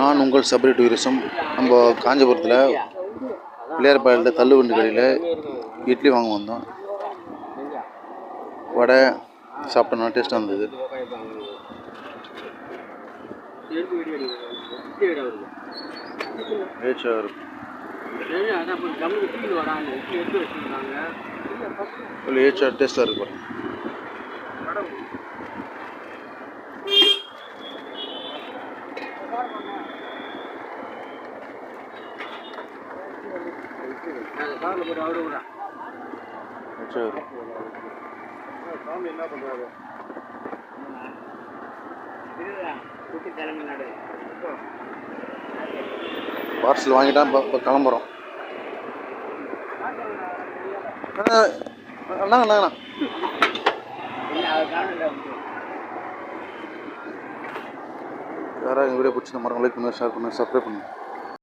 நான் உங்கள் சபரி டூரிசம். நம்ம காஞ்சிபுரத்தில் பிள்ளையார்பாளையத்தில் தள்ளுவண்டி கடையில் இட்லி வாங்க வந்தோம். வடை சாப்பிட்டோம், டேஸ்ட்டாக இருந்தது. டேஸ்ட்டாக இருக்கு பாருங்க. என்ன பண்றாரு? பார்சல் வாங்கிட்டா இப்போ கிளம்புறோம். அண்ணாங்கண்ணா யாராவது எங்கள் வீடியோ பிடிச்சி மறக்காம லைக் பண்ணுங்கள், ஷேர் பண்ணுங்கள், சப்ஸ்கிரைப் பண்ணுங்கள்.